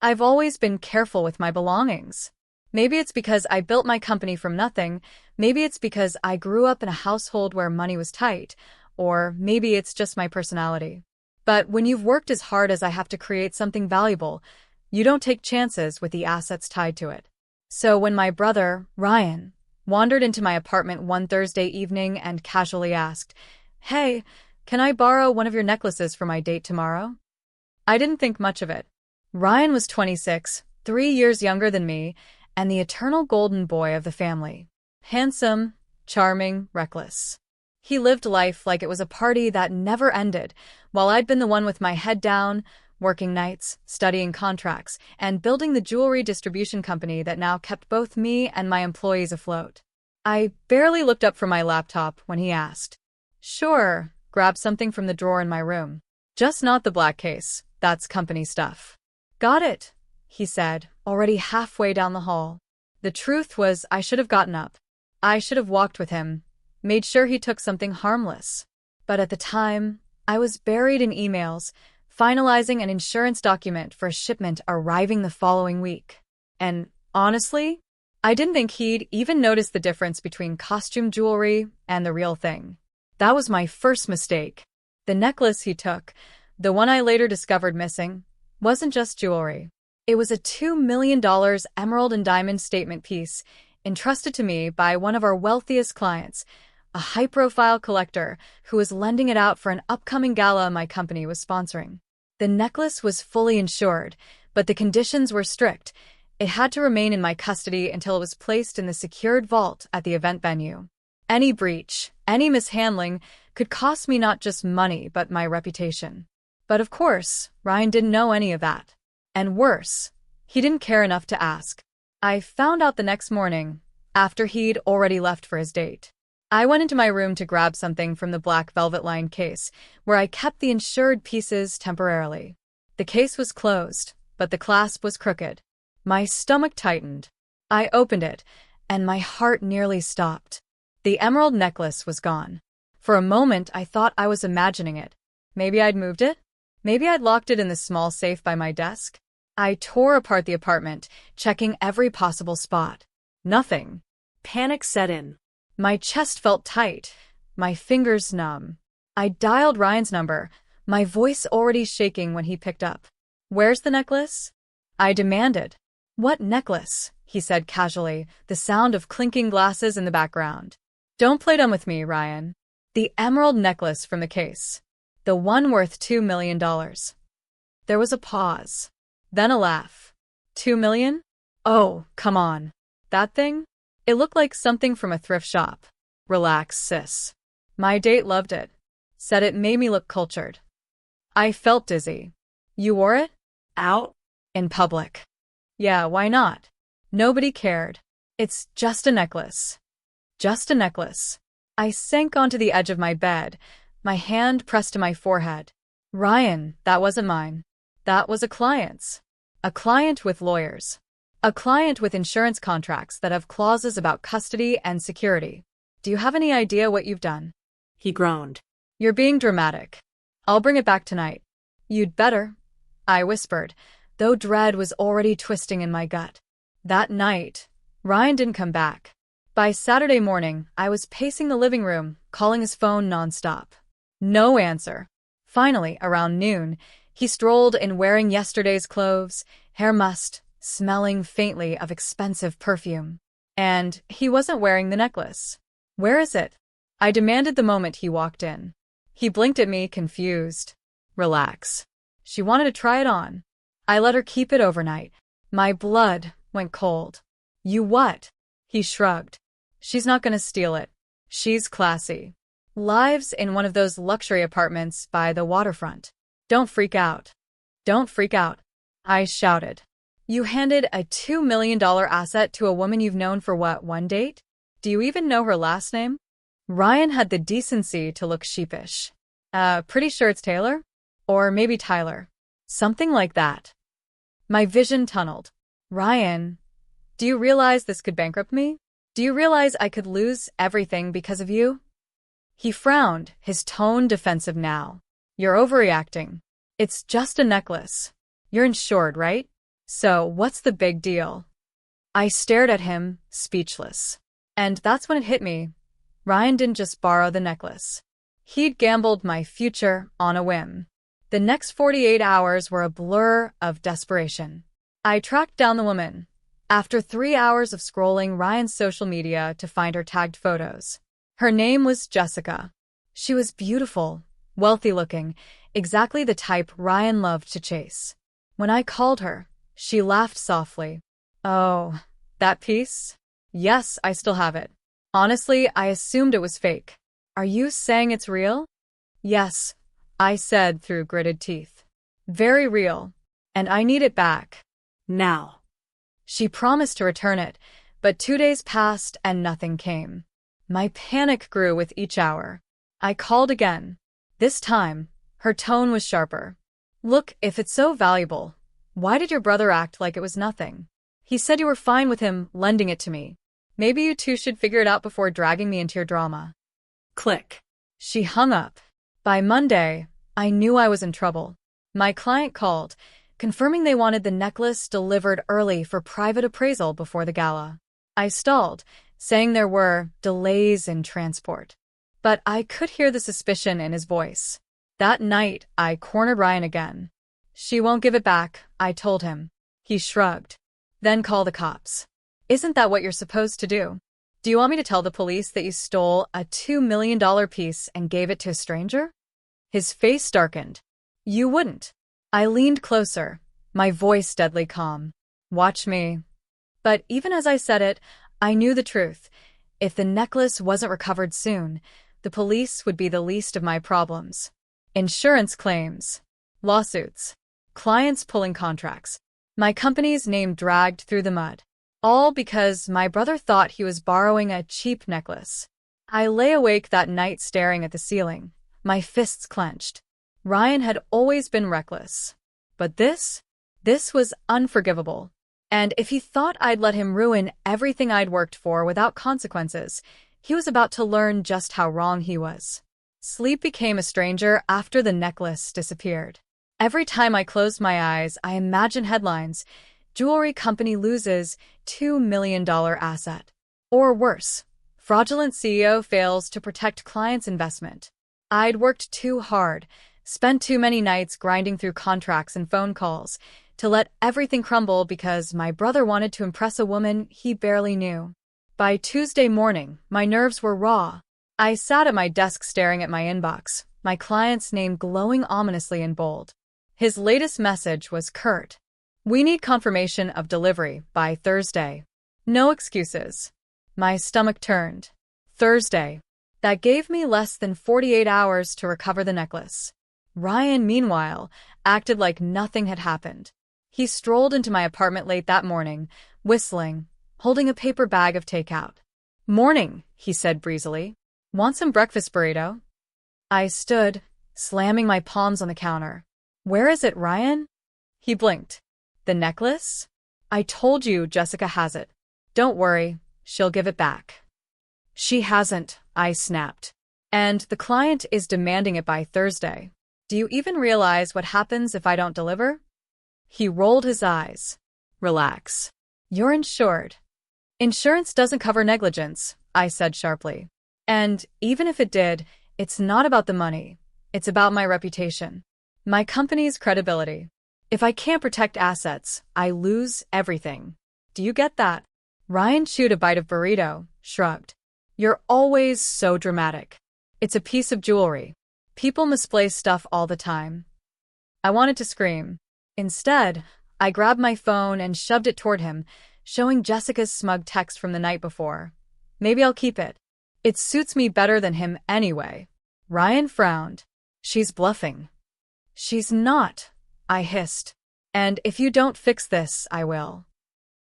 I've always been careful with my belongings. Maybe it's because I built my company from nothing, maybe it's because I grew up in a household where money was tight, or maybe it's just my personality. But when you've worked as hard as I have to create something valuable, you don't take chances with the assets tied to it. So when my brother, Ryan, wandered into my apartment one Thursday evening and casually asked, "Hey, can I borrow one of your necklaces for my date tomorrow?" I didn't think much of it. Ryan was 26, 3 years younger than me, and the eternal golden boy of the family. Handsome, charming, reckless. He lived life like it was a party that never ended, while I'd been the one with my head down, working nights, studying contracts, and building the jewelry distribution company that now kept both me and my employees afloat. I barely looked up from my laptop when he asked. "Sure, grab something from the drawer in my room. Just not the black case, that's company stuff." "Got it," he said, already halfway down the hall. The truth was I should have gotten up. I should have walked with him, made sure he took something harmless. But at the time, I was buried in emails, finalizing an insurance document for a shipment arriving the following week. And honestly, I didn't think he'd even notice the difference between costume jewelry and the real thing. That was my first mistake. The necklace he took, the one I later discovered missing, wasn't just jewelry. It was a $2 million emerald and diamond statement piece entrusted to me by one of our wealthiest clients, a high-profile collector who was lending it out for an upcoming gala my company was sponsoring. The necklace was fully insured, but the conditions were strict. It had to remain in my custody until it was placed in the secured vault at the event venue. Any breach, any mishandling, could cost me not just money but my reputation. But of course, Ryan didn't know any of that. And worse, he didn't care enough to ask. I found out the next morning, after he'd already left for his date. I went into my room to grab something from the black velvet-lined case, where I kept the insured pieces temporarily. The case was closed, but the clasp was crooked. My stomach tightened. I opened it, and my heart nearly stopped. The emerald necklace was gone. For a moment, I thought I was imagining it. Maybe I'd moved it? Maybe I'd locked it in the small safe by my desk? I tore apart the apartment, checking every possible spot. Nothing. Panic set in. My chest felt tight, my fingers numb. I dialed Ryan's number, my voice already shaking when he picked up. "Where's the necklace?" I demanded. "What necklace?" he said casually, the sound of clinking glasses in the background. "Don't play dumb with me, Ryan. The emerald necklace from the case. The one worth $2 million. There was a pause. Then a laugh. $2 million? Oh, come on. That thing? It looked like something from a thrift shop. Relax, sis. My date loved it. Said it made me look cultured." I felt dizzy. "You wore it? Out? In public?" "Yeah, why not? Nobody cared. It's just a necklace." Just a necklace. I sank onto the edge of my bed, my hand pressed to my forehead. "Ryan, that wasn't mine. That was a client's. A client with lawyers. A client with insurance contracts that have clauses about custody and security. Do you have any idea what you've done?" He groaned. "You're being dramatic. I'll bring it back tonight." "You'd better," I whispered, though dread was already twisting in my gut. That night, Ryan didn't come back. By Saturday morning, I was pacing the living room, calling his phone nonstop. No answer. Finally, around noon, he strolled in wearing yesterday's clothes, hair mussed, smelling faintly of expensive perfume. And he wasn't wearing the necklace. "Where is it?" I demanded the moment he walked in. He blinked at me, confused. "Relax." She wanted to try it on. I let her keep it overnight. My blood went cold. "You what?" He shrugged. "She's not gonna steal it. She's classy. Lives in one of those luxury apartments by the waterfront. Don't freak out." "Don't freak out," I shouted. "You handed a $2 million asset to a woman you've known for what, one date? Do you even know her last name?" Ryan had the decency to look sheepish. Pretty sure it's Taylor? Or maybe Tyler. Something like that." My vision tunneled. "Ryan, do you realize this could bankrupt me? Do you realize I could lose everything because of you?" He frowned, his tone defensive now. "You're overreacting. It's just a necklace. You're insured, right? So, what's the big deal? I stared at him, speechless. And that's when it hit me. Ryan didn't just borrow the necklace. He'd gambled my future on a whim. The next 48 hours were a blur of desperation. I tracked down the woman. After 3 hours of scrolling Ryan's social media to find her tagged photos. Her name was Jessica. She was beautiful, wealthy-looking, exactly the type Ryan loved to chase. When I called her, she laughed softly. Oh, that piece? Yes, I still have it. Honestly, I assumed it was fake. Are you saying it's real? Yes, I said through gritted teeth. Very real. And I need it back. Now. She promised to return it, but 2 days passed and nothing came. My panic grew with each hour. I called again. This time, her tone was sharper. Look, if it's so valuable, why did your brother act like it was nothing? He said you were fine with him lending it to me. Maybe you two should figure it out before dragging me into your drama. Click. She hung up. By Monday, I knew I was in trouble. My client called, confirming they wanted the necklace delivered early for private appraisal before the gala. I stalled, saying there were delays in transport. But I could hear the suspicion in his voice. That night, I cornered Ryan again. She won't give it back, I told him. He shrugged. Then call the cops. Isn't that what you're supposed to do? Do you want me to tell the police that you stole a $2 million piece and gave it to a stranger? His face darkened. You wouldn't. I leaned closer, my voice deadly calm. Watch me. But even as I said it, I knew the truth. If the necklace wasn't recovered soon, the police would be the least of my problems. Insurance claims, lawsuits, clients pulling contracts, my company's name dragged through the mud. All because my brother thought he was borrowing a cheap necklace. I lay awake that night staring at the ceiling, my fists clenched. Ryan had always been reckless. But this was unforgivable. And if he thought I'd let him ruin everything I'd worked for without consequences, he was about to learn just how wrong he was. Sleep became a stranger after the necklace disappeared. Every time I closed my eyes, I imagined headlines. Jewelry company loses $2 million asset. Or worse, fraudulent CEO fails to protect client's investment. I'd worked too hard, spent too many nights grinding through contracts and phone calls, to let everything crumble because my brother wanted to impress a woman he barely knew. By Tuesday morning, my nerves were raw. I sat at my desk staring at my inbox, my client's name glowing ominously in bold. His latest message was curt. We need confirmation of delivery by Thursday. No excuses. My stomach turned. Thursday. That gave me less than 48 hours to recover the necklace. Ryan, meanwhile, acted like nothing had happened. He strolled into my apartment late that morning, whistling, holding a paper bag of takeout. Morning, he said breezily. Want some breakfast burrito? I stood, slamming my palms on the counter. Where is it, Ryan? He blinked. The necklace? I told you Jessica has it. Don't worry, she'll give it back. She hasn't, I snapped. And the client is demanding it by Thursday. Do you even realize what happens if I don't deliver? He rolled his eyes. Relax. You're insured. Insurance doesn't cover negligence, I said sharply. And even if it did, it's not about the money. It's about my reputation. My company's credibility. If I can't protect assets, I lose everything. Do you get that? Ryan chewed a bite of burrito, shrugged. You're always so dramatic. It's a piece of jewelry. People misplace stuff all the time. I wanted to scream. Instead, I grabbed my phone and shoved it toward him, showing Jessica's smug text from the night before. Maybe I'll keep it. It suits me better than him anyway. Ryan frowned. She's bluffing. She's not, I hissed. And if you don't fix this, I will.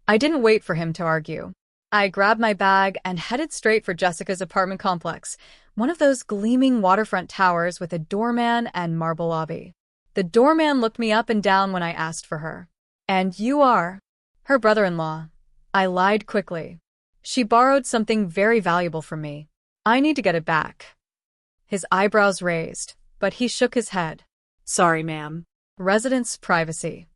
I didn't wait for him to argue. I grabbed my bag and headed straight for Jessica's apartment complex, one of those gleaming waterfront towers with a doorman and marble lobby. The doorman looked me up and down when I asked for her. And you are? Her brother-in-law. I lied quickly. She borrowed something very valuable from me. I need to get it back. His eyebrows raised, but he shook his head. Sorry, ma'am. Residence privacy.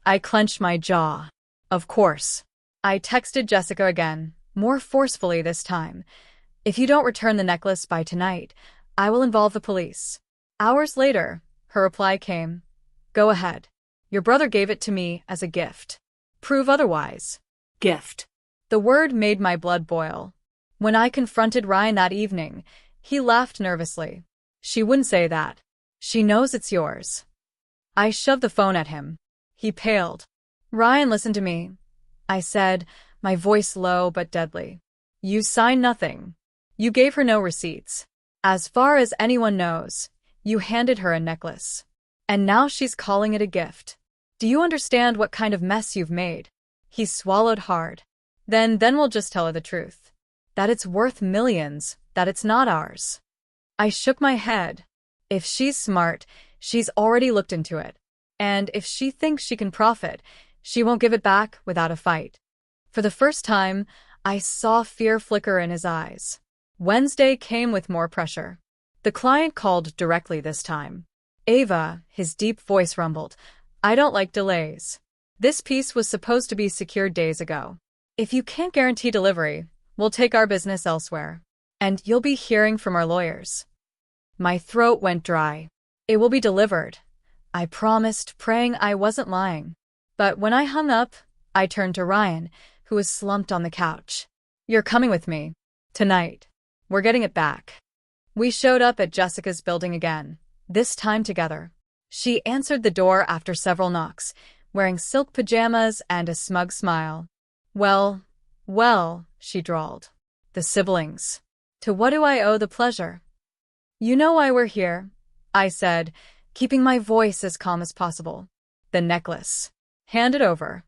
I clenched my jaw. Of course. I texted Jessica again, more forcefully this time. If you don't return the necklace by tonight, I will involve the police. Hours later, her reply came. Go ahead. Your brother gave it to me as a gift. Prove otherwise. Gift. The word made my blood boil. When I confronted Ryan that evening, he laughed nervously. She wouldn't say that. She knows it's yours. I shoved the phone at him. He paled. Ryan, listen to me, I said, my voice low but deadly. You signed nothing. You gave her no receipts. As far as anyone knows, you handed her a necklace. And now she's calling it a gift. Do you understand what kind of mess you've made? He swallowed hard. Then we'll just tell her the truth. That it's worth millions, that it's not ours. I shook my head. If she's smart, she's already looked into it. And if she thinks she can profit, she won't give it back without a fight. For the first time, I saw fear flicker in his eyes. Wednesday came with more pressure. The client called directly this time. Ava, his deep voice rumbled. I don't like delays. This piece was supposed to be secured days ago. If you can't guarantee delivery, we'll take our business elsewhere. And you'll be hearing from our lawyers. My throat went dry. It will be delivered, I promised, praying I wasn't lying. But when I hung up, I turned to Ryan, who was slumped on the couch. You're coming with me. Tonight. We're getting it back. We showed up at Jessica's building again, this time together. She answered the door after several knocks, wearing silk pajamas and a smug smile. Well, she drawled. The siblings. To what do I owe the pleasure? You know why we're here, I said, keeping my voice as calm as possible. The necklace. Hand it over.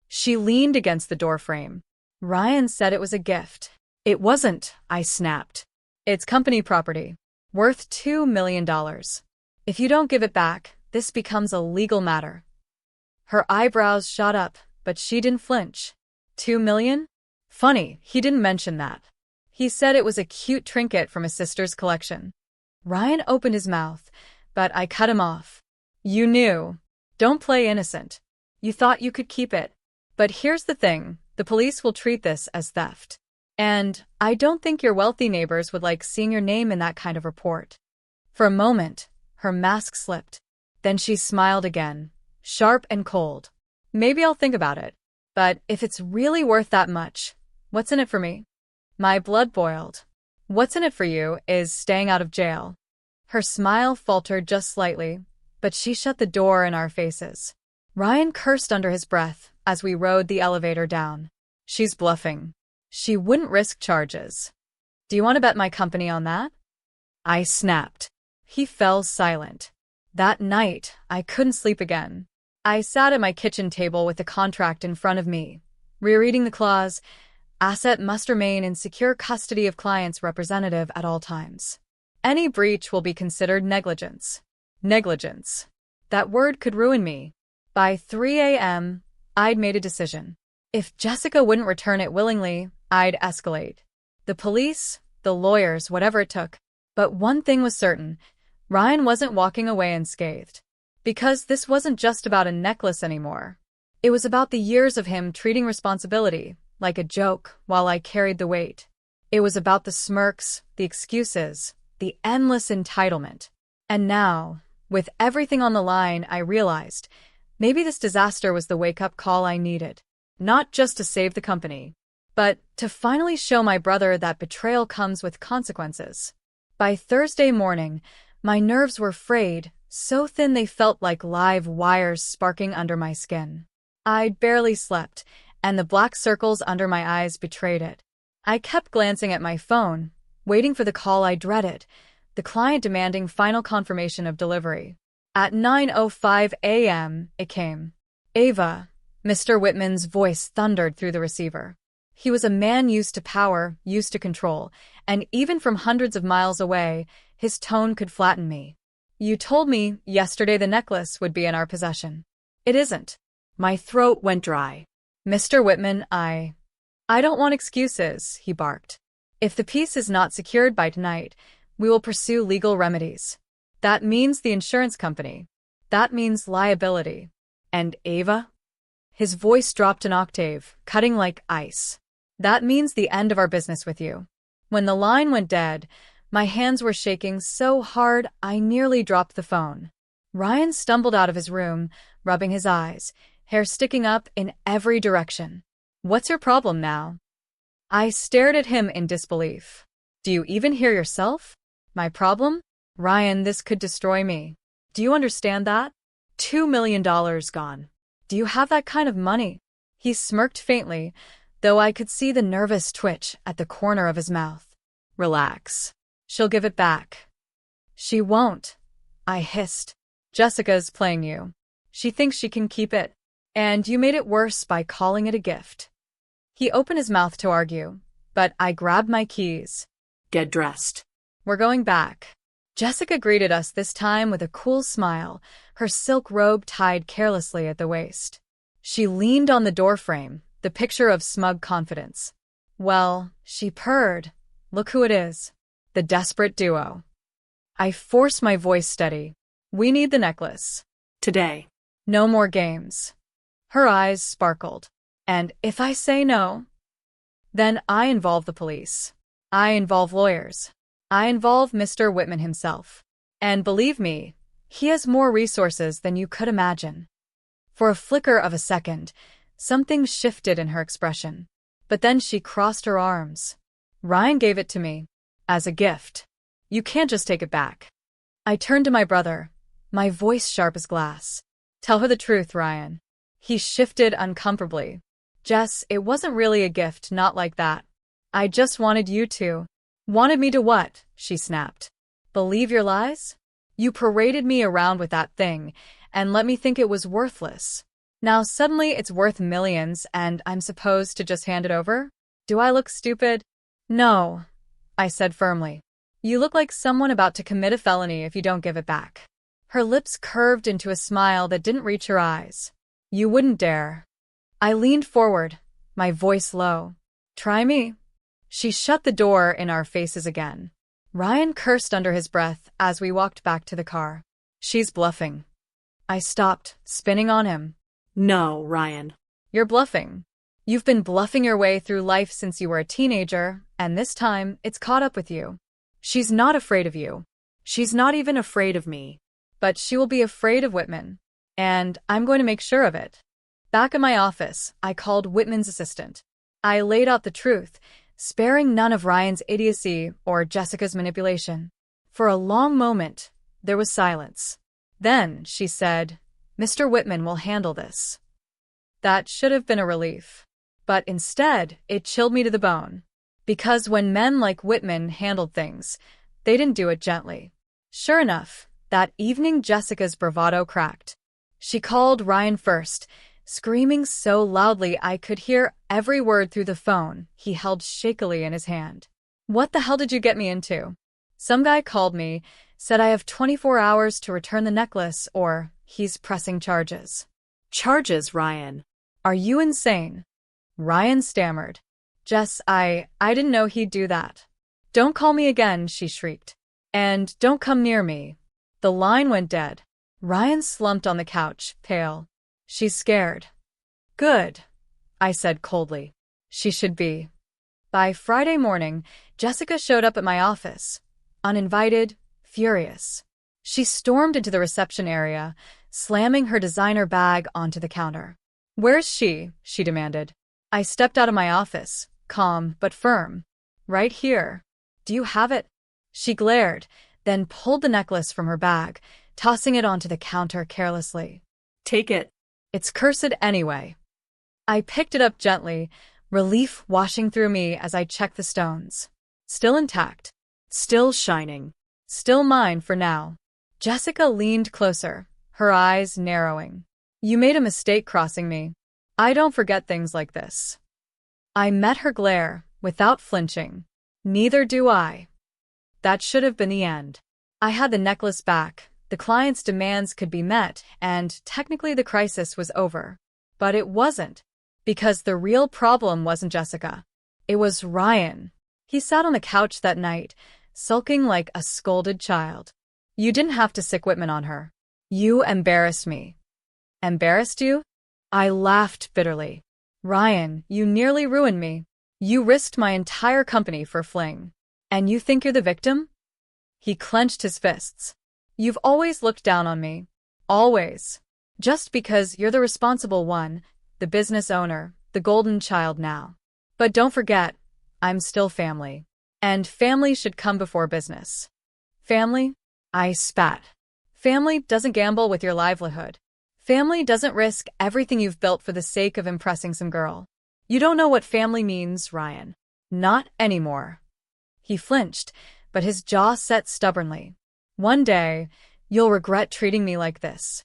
She leaned against the doorframe. Ryan said it was a gift. It wasn't, I snapped. It's company property, worth $2 million. If you don't give it back, this becomes a legal matter. Her eyebrows shot up, but she didn't flinch. $2 million? Funny, he didn't mention that. He said it was a cute trinket from his sister's collection. Ryan opened his mouth, but I cut him off. You knew. Don't play innocent. You thought you could keep it. But here's the thing, the police will treat this as theft. And I don't think your wealthy neighbors would like seeing your name in that kind of report. For a moment, her mask slipped. Then she smiled again, sharp and cold. Maybe I'll think about it. But if it's really worth that much, what's in it for me? My blood boiled. What's in it for you is staying out of jail. Her smile faltered just slightly, but she shut the door in our faces. Ryan cursed under his breath as we rode the elevator down. She's bluffing. She wouldn't risk charges. Do you want to bet my company on that? I snapped. He fell silent. That night, I couldn't sleep again. I sat at my kitchen table with the contract in front of me, rereading the clause, asset must remain in secure custody of client's representative at all times. Any breach will be considered negligence. Negligence. That word could ruin me. By 3 a.m., I'd made a decision. If Jessica wouldn't return it willingly, I'd escalate. The police, the lawyers, whatever it took. But one thing was certain, Ryan wasn't walking away unscathed. Because this wasn't just about a necklace anymore. It was about the years of him treating responsibility like a joke while I carried the weight. It was about the smirks, the excuses, the endless entitlement. And now, with everything on the line, I realized maybe this disaster was the wake-up call I needed. Not just to save the company, but to finally show my brother that betrayal comes with consequences. By Thursday morning, my nerves were frayed, so thin they felt like live wires sparking under my skin. I'd barely slept, and the black circles under my eyes betrayed it. I kept glancing at my phone, waiting for the call I dreaded, the client demanding final confirmation of delivery. At 9:05 a.m., it came. Ava. Mr. Whitman's voice thundered through the receiver. He was a man used to power, used to control, and even from hundreds of miles away, his tone could flatten me. You told me yesterday the necklace would be in our possession. It isn't. My throat went dry. Mr. Whitman, I don't want excuses, he barked. If the piece is not secured by tonight, we will pursue legal remedies. That means the insurance company. That means liability. And Ava? His voice dropped an octave, cutting like ice. That means the end of our business with you. When the line went dead, my hands were shaking so hard I nearly dropped the phone. Ryan stumbled out of his room, rubbing his eyes, hair sticking up in every direction. What's your problem now? I stared at him in disbelief. Do you even hear yourself? My problem? Ryan, this could destroy me. Do you understand that? $2 million gone. Do you have that kind of money? He smirked faintly, though I could see the nervous twitch at the corner of his mouth. Relax. She'll give it back. She won't, I hissed. Jessica's playing you. She thinks she can keep it. And you made it worse by calling it a gift. He opened his mouth to argue, but I grabbed my keys. Get dressed. We're going back. Jessica greeted us this time with a cool smile, her silk robe tied carelessly at the waist. She leaned on the doorframe, the picture of smug confidence. Well, she purred. Look who it is. The desperate duo. I forced my voice steady. We need the necklace. Today. No more games. Her eyes sparkled. And if I say no, then I involve the police. I involve lawyers. I involve Mr. Whitman himself. And believe me, he has more resources than you could imagine. For a flicker of a second, something shifted in her expression. But then she crossed her arms. Ryan gave it to me. As a gift. You can't just take it back. I turned to my brother, my voice sharp as glass. Tell her the truth, Ryan. He shifted uncomfortably. Jess, it wasn't really a gift, not like that. I just wanted you to. Wanted me to what? She snapped. Believe your lies? You paraded me around with that thing and let me think it was worthless. Now suddenly it's worth millions and I'm supposed to just hand it over? Do I look stupid? No, I said firmly. You look like someone about to commit a felony if you don't give it back. Her lips curved into a smile that didn't reach her eyes. You wouldn't dare. I leaned forward, my voice low. Try me. She shut the door in our faces again. Ryan cursed under his breath as we walked back to the car. She's bluffing. I stopped, spinning on him. No, Ryan. You're bluffing. You've been bluffing your way through life since you were a teenager, and this time it's caught up with you. She's not afraid of you. She's not even afraid of me. But she will be afraid of Whitman. And I'm going to make sure of it. Back in my office, I called Whitman's assistant. I laid out the truth, sparing none of Ryan's idiocy or Jessica's manipulation. For a long moment, there was silence. Then she said, Mr. Whitman will handle this. That should have been a relief. But instead, it chilled me to the bone. Because when men like Whitman handled things, they didn't do it gently. Sure enough, that evening Jessica's bravado cracked. She called Ryan first, screaming so loudly I could hear every word through the phone he held shakily in his hand. What the hell did you get me into? Some guy called me, said I have 24 hours to return the necklace or he's pressing charges. Charges, Ryan? Are you insane? Ryan stammered. Jess, I didn't know he'd do that. Don't call me again, she shrieked. And don't come near me. The line went dead. Ryan slumped on the couch, pale. She's scared. Good, I said coldly. She should be. By Friday morning, Jessica showed up at my office. Uninvited, furious. She stormed into the reception area, slamming her designer bag onto the counter. Where's she demanded. I stepped out of my office, calm but firm. Right here. Do you have it? She glared, then pulled the necklace from her bag, tossing it onto the counter carelessly. Take it. It's cursed anyway. I picked it up gently, relief washing through me as I checked the stones. Still intact. Still shining. Still mine for now. Jessica leaned closer, her eyes narrowing. You made a mistake crossing me. I don't forget things like this. I met her glare, without flinching. Neither do I. That should have been the end. I had the necklace back, the client's demands could be met, and technically the crisis was over. But it wasn't. Because the real problem wasn't Jessica. It was Ryan. He sat on the couch that night, sulking like a scolded child. You didn't have to sick Whitman on her. You embarrassed me. Embarrassed you? I laughed bitterly. Ryan, you nearly ruined me. You risked my entire company for fling. And you think you're the victim? He clenched his fists. You've always looked down on me. Always. Just because you're the responsible one, the business owner, the golden child now. But don't forget, I'm still family. And family should come before business. Family? I spat. Family doesn't gamble with your livelihood. Family doesn't risk everything you've built for the sake of impressing some girl. You don't know what family means, Ryan. Not anymore. He flinched, but his jaw set stubbornly. One day, you'll regret treating me like this.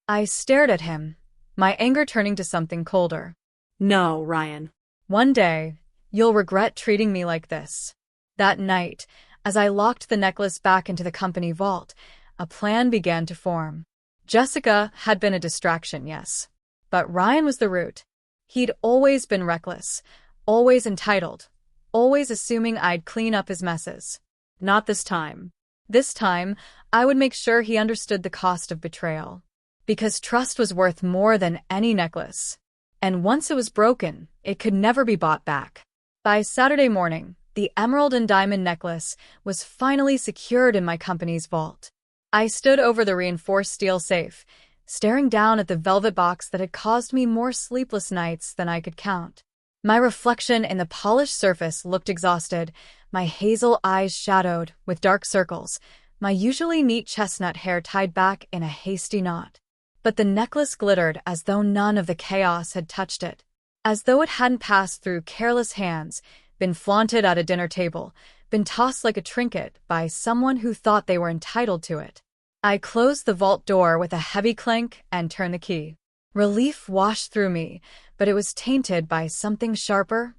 I stared at him, my anger turning to something colder. No, Ryan. One day, you'll regret treating me like this. That night, as I locked the necklace back into the company vault, a plan began to form. Jessica had been a distraction, yes. But Ryan was the root. He'd always been reckless, always entitled, always assuming I'd clean up his messes. Not this time. This time, I would make sure he understood the cost of betrayal. Because trust was worth more than any necklace. And once it was broken, it could never be bought back. By Saturday morning, the emerald and diamond necklace was finally secured in my company's vault. I stood over the reinforced steel safe, staring down at the velvet box that had caused me more sleepless nights than I could count. My reflection in the polished surface looked exhausted, my hazel eyes shadowed with dark circles, my usually neat chestnut hair tied back in a hasty knot. But the necklace glittered as though none of the chaos had touched it, as though it hadn't passed through careless hands, been flaunted at a dinner table, been tossed like a trinket by someone who thought they were entitled to it. I closed the vault door with a heavy clank and turned the key. Relief washed through me, but it was tainted by something sharper: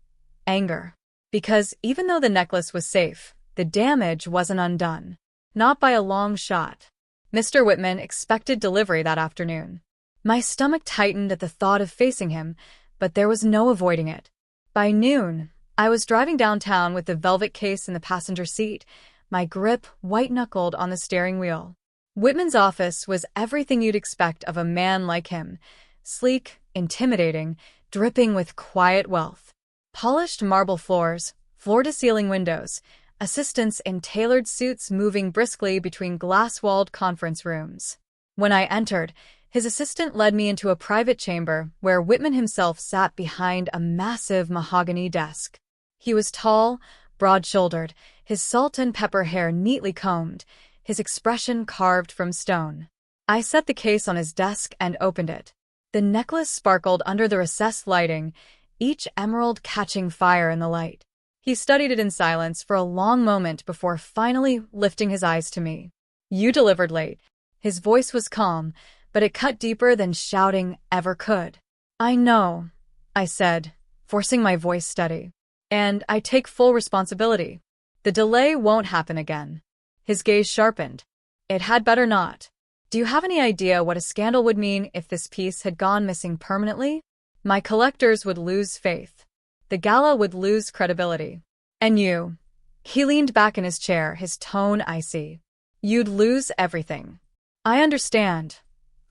anger. Because even though the necklace was safe, the damage wasn't undone. Not by a long shot. Mr. Whitman expected delivery that afternoon. My stomach tightened at the thought of facing him, but there was no avoiding it. By noon, I was driving downtown with the velvet case in the passenger seat, my grip white-knuckled on the steering wheel. Whitman's office was everything you'd expect of a man like him: sleek, intimidating, dripping with quiet wealth. Polished marble floors, floor-to-ceiling windows, assistants in tailored suits moving briskly between glass-walled conference rooms. When I entered, his assistant led me into a private chamber where Whitman himself sat behind a massive mahogany desk. He was tall, broad-shouldered, his salt and pepper hair neatly combed, his expression carved from stone. I set the case on his desk and opened it. The necklace sparkled under the recessed lighting, each emerald catching fire in the light. He studied it in silence for a long moment before finally lifting his eyes to me. "You delivered late." His voice was calm, but it cut deeper than shouting ever could. "I know," I said, forcing my voice steady. "And I take full responsibility. The delay won't happen again." His gaze sharpened. "It had better not. Do you have any idea what a scandal would mean if this piece had gone missing permanently? My collectors would lose faith. The gala would lose credibility. And you," he leaned back in his chair, his tone icy, "you'd lose everything." "I understand,"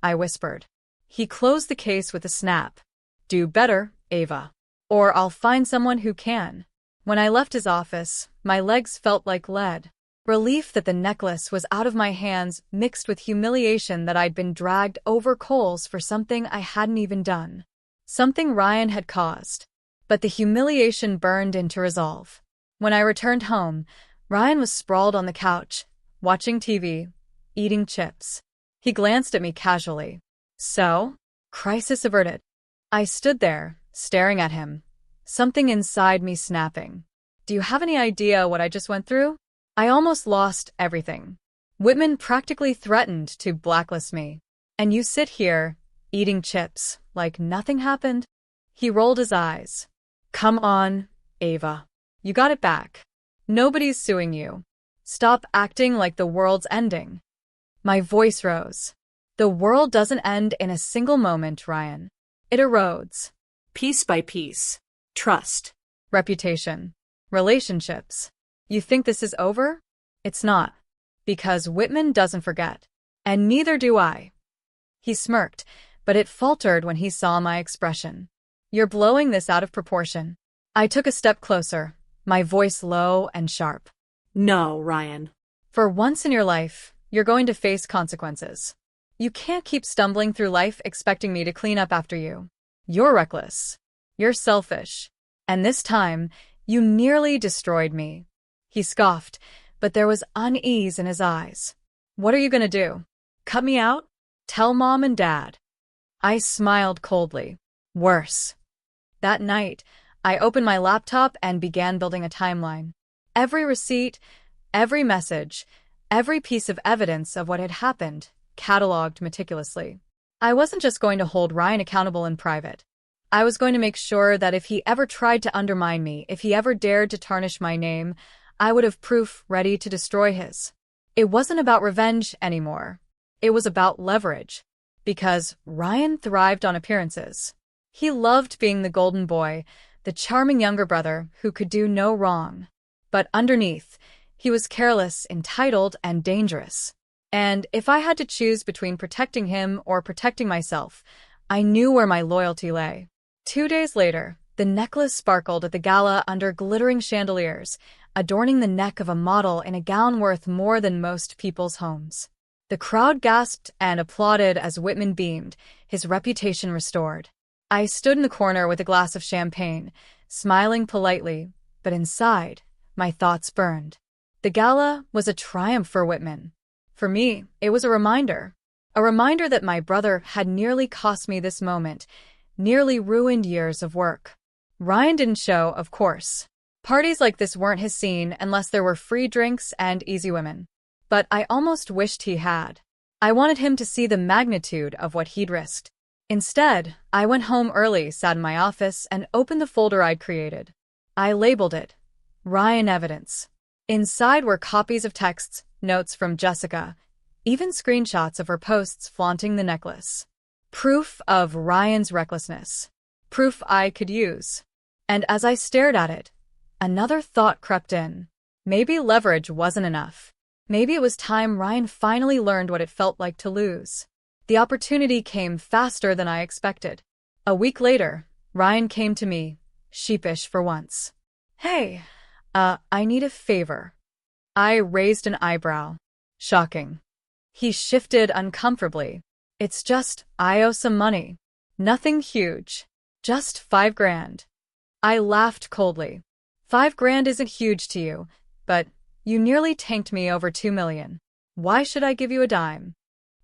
I whispered. He closed the case with a snap. "Do better, Ava. Or I'll find someone who can." When I left his office, my legs felt like lead. Relief that the necklace was out of my hands mixed with humiliation that I'd been dragged over coals for something I hadn't even done. Something Ryan had caused. But the humiliation burned into resolve. When I returned home, Ryan was sprawled on the couch, watching TV, eating chips. He glanced at me casually. "So? Crisis averted." I stood there, staring at him, something inside me snapping. "Do you have any idea what I just went through? I almost lost everything. Whitman practically threatened to blacklist me. And you sit here, eating chips, like nothing happened?" He rolled his eyes. "Come on, Ava. You got it back. Nobody's suing you. Stop acting like the world's ending." My voice rose. "The world doesn't end in a single moment, Ryan. It erodes. Piece by piece. Trust. Reputation. Relationships. You think this is over? It's not. Because Whitman doesn't forget. And neither do I." He smirked, but it faltered when he saw my expression. "You're blowing this out of proportion." I took a step closer, my voice low and sharp. No, Ryan. "For once in your life, you're going to face consequences. You can't keep stumbling through life expecting me to clean up after you. You're reckless. You're selfish. And this time, you nearly destroyed me." He scoffed, but there was unease in his eyes. "What are you going to do? Cut me out? Tell Mom and Dad?" I smiled coldly. "Worse." That night, I opened my laptop and began building a timeline. Every receipt, every message, every piece of evidence of what had happened, cataloged meticulously. I wasn't just going to hold Ryan accountable in private. I was going to make sure that if he ever tried to undermine me, if he ever dared to tarnish my name, I would have proof ready to destroy his. It wasn't about revenge anymore. It was about leverage. Because Ryan thrived on appearances. He loved being the golden boy, the charming younger brother who could do no wrong. But underneath, he was careless, entitled, and dangerous. And if I had to choose between protecting him or protecting myself, I knew where my loyalty lay. 2 days later, the necklace sparkled at the gala under glittering chandeliers, adorning the neck of a model in a gown worth more than most people's homes. The crowd gasped and applauded as Whitman beamed, his reputation restored. I stood in the corner with a glass of champagne, smiling politely, but inside, my thoughts burned. The gala was a triumph for Whitman. For me, it was a reminder that my brother had nearly cost me this moment, nearly ruined years of work. Ryan didn't show, of course. Parties like this weren't his scene unless there were free drinks and easy women. But I almost wished he had. I wanted him to see the magnitude of what he'd risked. Instead, I went home early, sat in my office, and opened the folder I'd created. I labeled it Ryan Evidence. Inside were copies of texts, notes from Jessica, even screenshots of her posts flaunting the necklace. Proof of Ryan's recklessness. Proof I could use. And as I stared at it, another thought crept in. Maybe leverage wasn't enough. Maybe it was time Ryan finally learned what it felt like to lose. The opportunity came faster than I expected. A week later, Ryan came to me, sheepish for once. "Hey, I need a favor." I raised an eyebrow. Shocking. He shifted uncomfortably. "It's just, I owe some money. Nothing huge. Just $5,000. I laughed coldly. $5,000 isn't huge to you, but you nearly tanked me over $2 million. Why should I give you a dime?"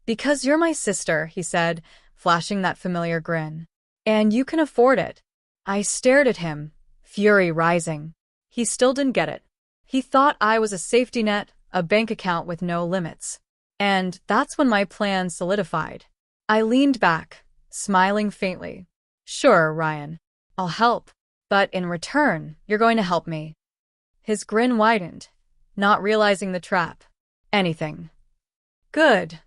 "Because you're my sister," he said, flashing that familiar grin. "And you can afford it." I stared at him, fury rising. He still didn't get it. He thought I was a safety net, a bank account with no limits. And that's when my plan solidified. I leaned back, smiling faintly. "Sure, Ryan. I'll help. But in return, you're going to help me." His grin widened, not realizing the trap. "Anything." "Good,"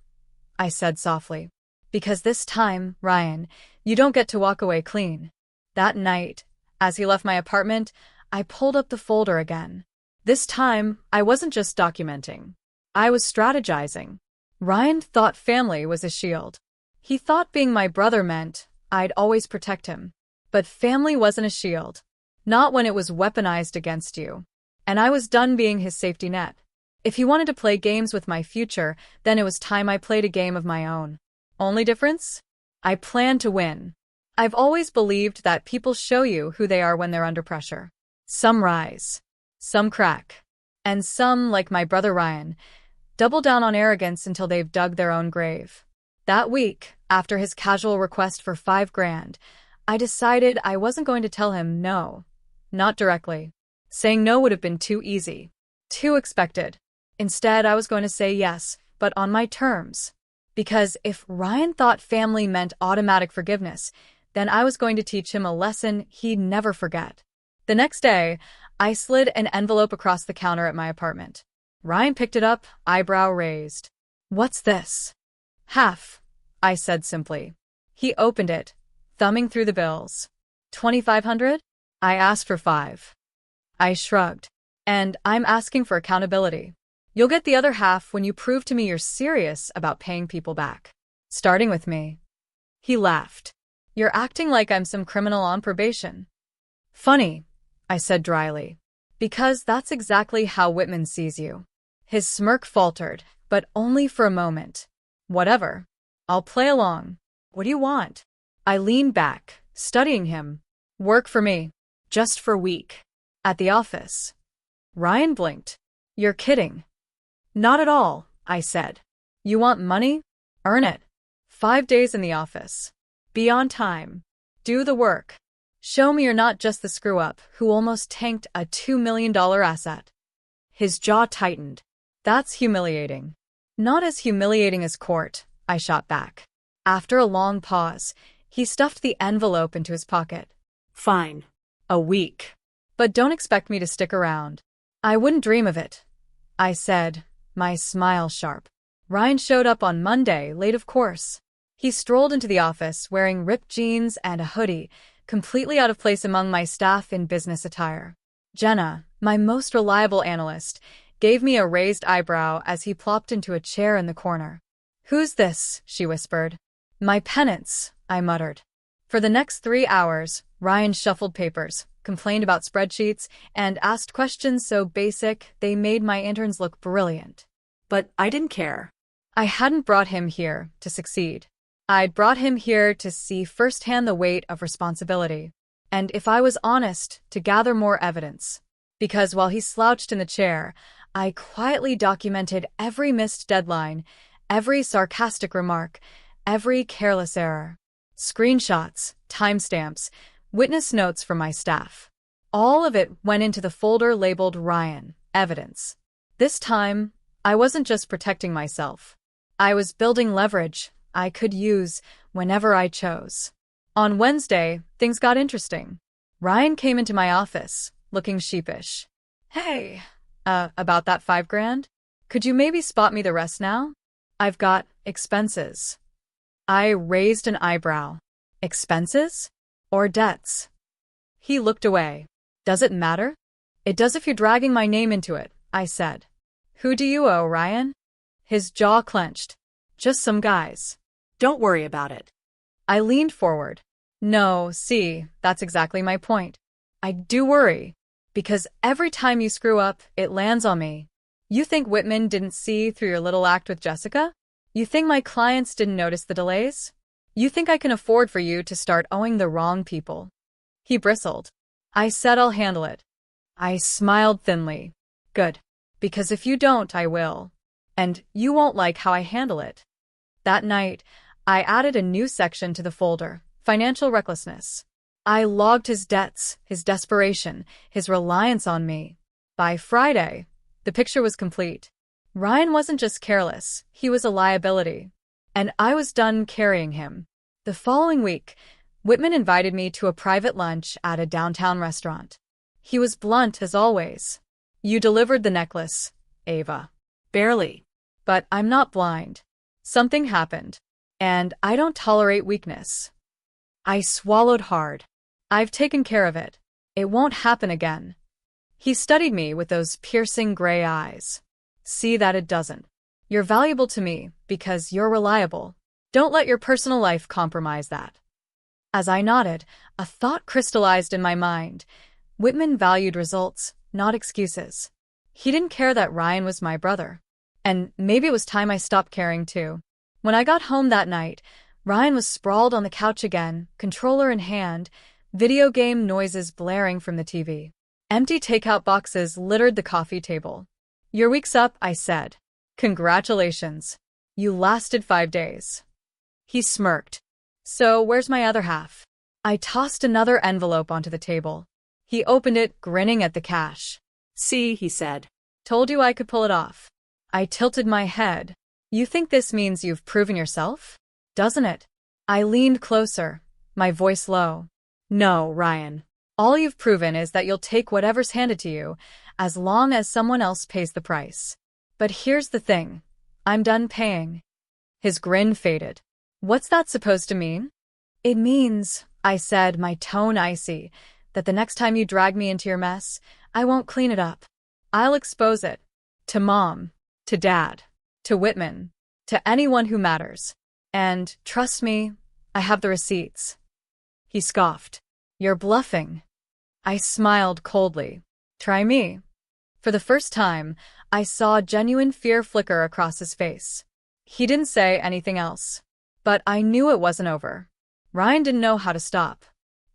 I said softly. "Because this time, Ryan, you don't get to walk away clean." That night, as he left my apartment, I pulled up the folder again. This time, I wasn't just documenting. I was strategizing. Ryan thought family was a shield. He thought being my brother meant I'd always protect him. But family wasn't a shield. Not when it was weaponized against you. And I was done being his safety net. If he wanted to play games with my future, then it was time I played a game of my own. Only difference? I planned to win. I've always believed that people show you who they are when they're under pressure. Some rise. Some crack. And some, like my brother Ryan, double down on arrogance until they've dug their own grave. That week, after his casual request for $5,000, I decided I wasn't going to tell him no. Not directly. Saying no would have been too easy. Too expected. Instead, I was going to say yes, but on my terms. Because if Ryan thought family meant automatic forgiveness, then I was going to teach him a lesson he'd never forget. The next day, I slid an envelope across the counter at my apartment. Ryan picked it up, eyebrow raised. "What's this?" "Half," I said simply. He opened it, thumbing through the bills. $2,500? I asked for $5. I shrugged. "And I'm asking for accountability. You'll get the other half when you prove to me you're serious about paying people back. Starting with me." He laughed. You're acting like I'm some criminal on probation. Funny, I said dryly. Because that's exactly how Whitman sees you. His smirk faltered, but only for a moment. Whatever. I'll play along. What do you want? I leaned back, studying him. Work for me. Just for a week. At the office. Ryan blinked. You're kidding. Not at all, I said. You want money? Earn it. 5 days in the office. Be on time. Do the work. Show me you're not just the screw-up who almost tanked a $2 million asset. His jaw tightened. That's humiliating. Not as humiliating as court, I shot back. After a long pause, he stuffed the envelope into his pocket. Fine. A week. But don't expect me to stick around. I wouldn't dream of it, I said, my smile sharp. Ryan showed up on Monday, late of course. He strolled into the office wearing ripped jeans and a hoodie, completely out of place among my staff in business attire. Jenna, my most reliable analyst, gave me a raised eyebrow as he plopped into a chair in the corner. Who's this? She whispered. My penance, I muttered. For the next 3 hours, Ryan shuffled papers, complained about spreadsheets, and asked questions so basic they made my interns look brilliant. But I didn't care. I hadn't brought him here to succeed. I'd brought him here to see firsthand the weight of responsibility. And if I was honest, to gather more evidence. Because while he slouched in the chair, I quietly documented every missed deadline, every sarcastic remark, every careless error. Screenshots, timestamps, witness notes from my staff. All of it went into the folder labeled Ryan, evidence. This time, I wasn't just protecting myself. I was building leverage I could use whenever I chose. On Wednesday, things got interesting. Ryan came into my office, looking sheepish. Hey, about that $5,000? Could you maybe spot me the rest now? I've got expenses. I raised an eyebrow. Expenses? Or debts? He looked away. Does it matter? It does if you're dragging my name into it, I said. Who do you owe, Ryan? His jaw clenched. Just some guys. Don't worry about it. I leaned forward. No, see, that's exactly my point. I do worry. Because every time you screw up, it lands on me. You think Whitman didn't see through your little act with Jessica? You think my clients didn't notice the delays? You think I can afford for you to start owing the wrong people? He bristled. I said I'll handle it. I smiled thinly. Good. Because if you don't, I will. And you won't like how I handle it. That night, I added a new section to the folder, financial recklessness. I logged his debts, his desperation, his reliance on me. By Friday, the picture was complete. Ryan wasn't just careless, he was a liability. And I was done carrying him. The following week, Whitman invited me to a private lunch at a downtown restaurant. He was blunt as always. You delivered the necklace, Ava. Barely. But I'm not blind. Something happened. And I don't tolerate weakness. I swallowed hard. I've taken care of it. It won't happen again. He studied me with those piercing gray eyes. See that it doesn't. You're valuable to me because you're reliable. Don't let your personal life compromise that. As I nodded, a thought crystallized in my mind. Whitman valued results, not excuses. He didn't care that Ryan was my brother. And maybe it was time I stopped caring too. When I got home that night, Ryan was sprawled on the couch again, controller in hand, video game noises blaring from the TV. Empty takeout boxes littered the coffee table. Your week's up, I said. Congratulations. You lasted 5 days. He smirked. So where's my other half? I tossed another envelope onto the table. He opened it, grinning at the cash. See, he said. Told you I could pull it off. I tilted my head. You think this means you've proven yourself? Doesn't it? I leaned closer, my voice low. No, Ryan. All you've proven is that you'll take whatever's handed to you, as long as someone else pays the price. But here's the thing. I'm done paying. His grin faded. What's that supposed to mean? It means, I said, my tone icy, that the next time you drag me into your mess, I won't clean it up. I'll expose it. To Mom. To Dad. To Whitman. To anyone who matters. And, trust me, I have the receipts. He scoffed. You're bluffing. I smiled coldly. Try me. For the first time, I saw genuine fear flicker across his face. He didn't say anything else. But I knew it wasn't over. Ryan didn't know how to stop.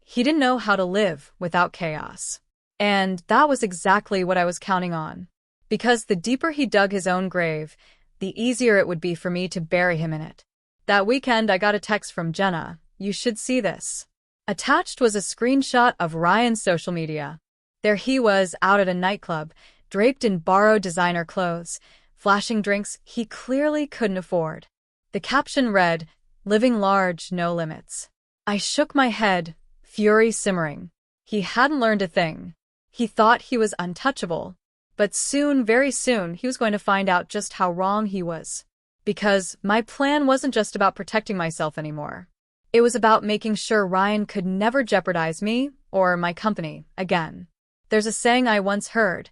He didn't know how to live without chaos. And that was exactly what I was counting on. Because the deeper he dug his own grave, the easier it would be for me to bury him in it. That weekend, I got a text from Jenna. You should see this. Attached was a screenshot of Ryan's social media. There he was out at a nightclub, draped in borrowed designer clothes, flashing drinks he clearly couldn't afford. The caption read, "Living large, no limits." I shook my head, fury simmering. He hadn't learned a thing. He thought he was untouchable. But soon, very soon, he was going to find out just how wrong he was. Because my plan wasn't just about protecting myself anymore. It was about making sure Ryan could never jeopardize me or my company again. There's a saying I once heard,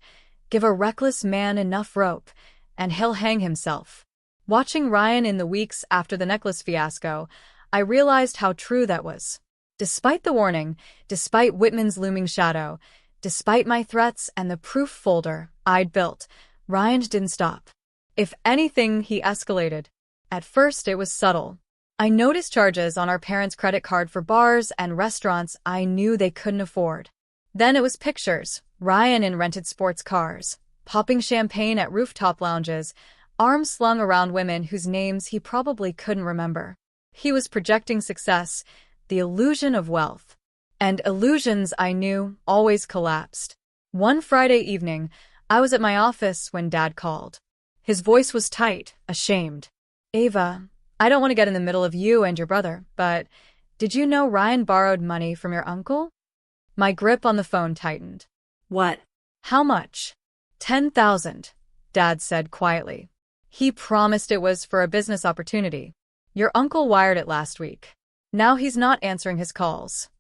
give a reckless man enough rope, and he'll hang himself. Watching Ryan in the weeks after the necklace fiasco, I realized how true that was. Despite the warning, despite Whitman's looming shadow, despite my threats and the proof folder I'd built, Ryan didn't stop. If anything, he escalated. At first, it was subtle. I noticed charges on our parents' credit card for bars and restaurants I knew they couldn't afford. Then it was pictures, Ryan in rented sports cars, popping champagne at rooftop lounges, arms slung around women whose names he probably couldn't remember. He was projecting success, the illusion of wealth. And illusions, I knew, always collapsed. One Friday evening, I was at my office when Dad called. His voice was tight, ashamed. Ava, I don't want to get in the middle of you and your brother, but did you know Ryan borrowed money from your uncle? My grip on the phone tightened. What? How much? 10,000, Dad said quietly. He promised it was for a business opportunity. Your uncle wired it last week. Now he's not answering his calls.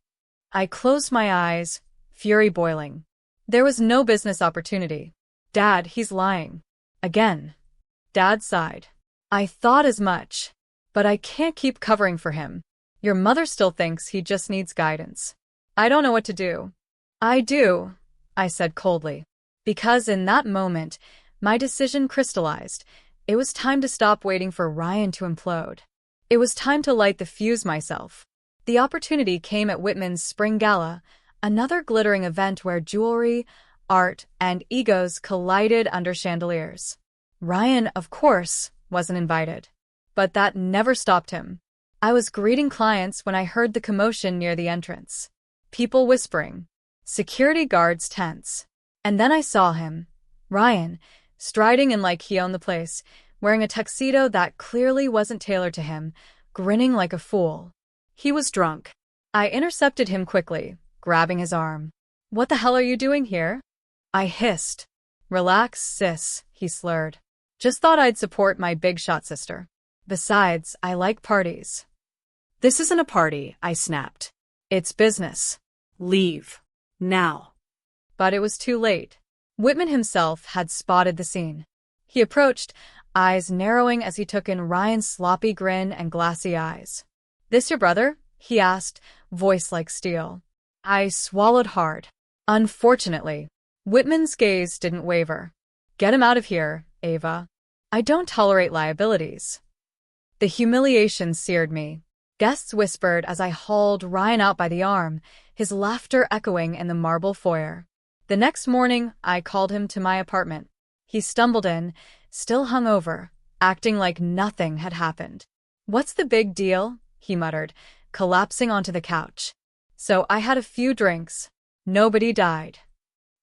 I closed my eyes, fury boiling. There was no business opportunity. Dad, he's lying. Again. Dad sighed. I thought as much. But I can't keep covering for him. Your mother still thinks he just needs guidance. I don't know what to do. I do, I said coldly. Because in that moment, my decision crystallized. It was time to stop waiting for Ryan to implode. It was time to light the fuse myself. The opportunity came at Whitman's Spring Gala, another glittering event where jewelry, art, and egos collided under chandeliers. Ryan, of course, wasn't invited. But that never stopped him. I was greeting clients when I heard the commotion near the entrance. People whispering. Security guards tense. And then I saw him, Ryan, striding in like he owned the place, wearing a tuxedo that clearly wasn't tailored to him, grinning like a fool. He was drunk. I intercepted him quickly, grabbing his arm. What the hell are you doing here? I hissed. Relax, sis, he slurred. Just thought I'd support my big shot sister. Besides, I like parties. This isn't a party, I snapped. It's business. Leave. Now. But it was too late. Whitman himself had spotted the scene. He approached, eyes narrowing as he took in Ryan's sloppy grin and glassy eyes. This your brother? He asked, voice like steel. I swallowed hard. Unfortunately, Whitman's gaze didn't waver. Get him out of here, Ava. I don't tolerate liabilities. The humiliation seared me. Guests whispered as I hauled Ryan out by the arm, his laughter echoing in the marble foyer. The next morning, I called him to my apartment. He stumbled in, still hungover, acting like nothing had happened. What's the big deal? He muttered, collapsing onto the couch. So I had a few drinks. Nobody died.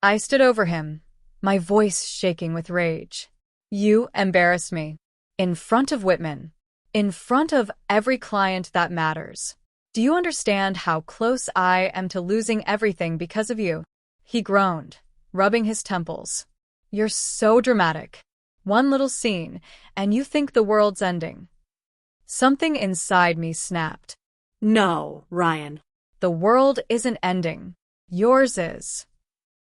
I stood over him, my voice shaking with rage. You embarrassed me. In front of Whitman. In front of every client that matters. Do you understand how close I am to losing everything because of you? He groaned, rubbing his temples. You're so dramatic. One little scene, and you think the world's ending. Something inside me snapped. No, Ryan. The world isn't ending. Yours is.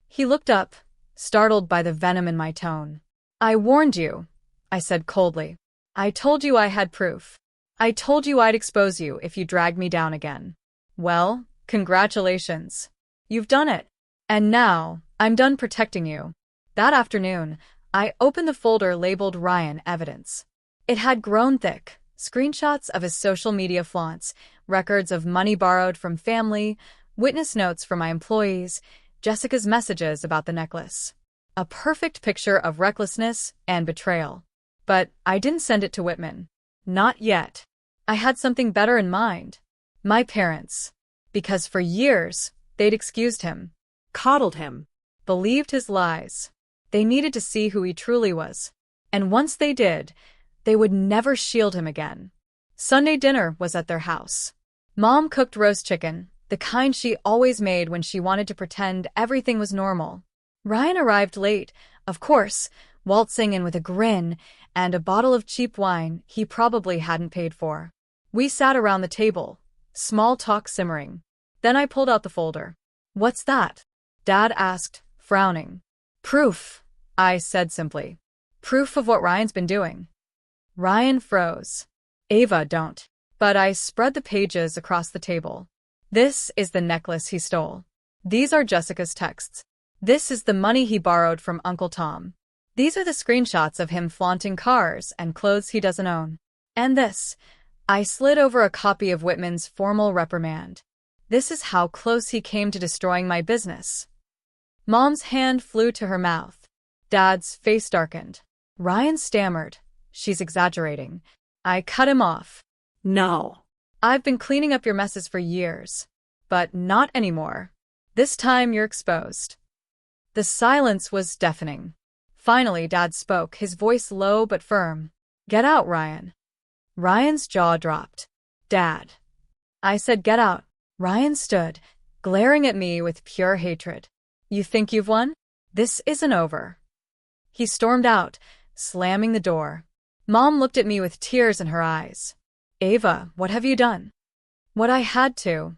He looked up, startled by the venom in my tone. I warned you, I said coldly. I told you I had proof. I told you I'd expose you if you dragged me down again. Well, congratulations. You've done it. And now, I'm done protecting you. That afternoon, I opened the folder labeled Ryan Evidence. It had grown thick, screenshots of his social media flaunts, records of money borrowed from family, witness notes from my employees, Jessica's messages about the necklace. A perfect picture of recklessness and betrayal. But I didn't send it to Whitman. Not yet. I had something better in mind. My parents. Because for years, they'd excused him, Coddled him. believed his lies. They needed to see who he truly was. And once they did, they would never shield him again. Sunday dinner was at their house. Mom cooked roast chicken, the kind she always made when she wanted to pretend everything was normal. Ryan arrived late, of course, waltzing in with a grin and a bottle of cheap wine he probably hadn't paid for. We sat around the table, small talk simmering. Then I pulled out the folder. "What's that?" Dad asked, frowning. "Proof," I said simply. "Proof of what Ryan's been doing." Ryan froze. "Ava, don't." But I spread the pages across the table. This is the necklace he stole. These are Jessica's texts. This is the money he borrowed from Uncle Tom. These are the screenshots of him flaunting cars and clothes he doesn't own. And this. I slid over a copy of Whitman's formal reprimand. This is how close he came to destroying my business. Mom's hand flew to her mouth. Dad's face darkened. Ryan stammered. "She's exaggerating." I cut him off. No. "I've been cleaning up your messes for years. But not anymore. This time you're exposed." The silence was deafening. Finally, Dad spoke, his voice low but firm. "Get out, Ryan." Ryan's jaw dropped. "Dad." I said, "Get out." Ryan stood, glaring at me with pure hatred. "You think you've won? This isn't over." He stormed out, slamming the door. Mom looked at me with tears in her eyes. "Ava, what have you done?" "What I had to,"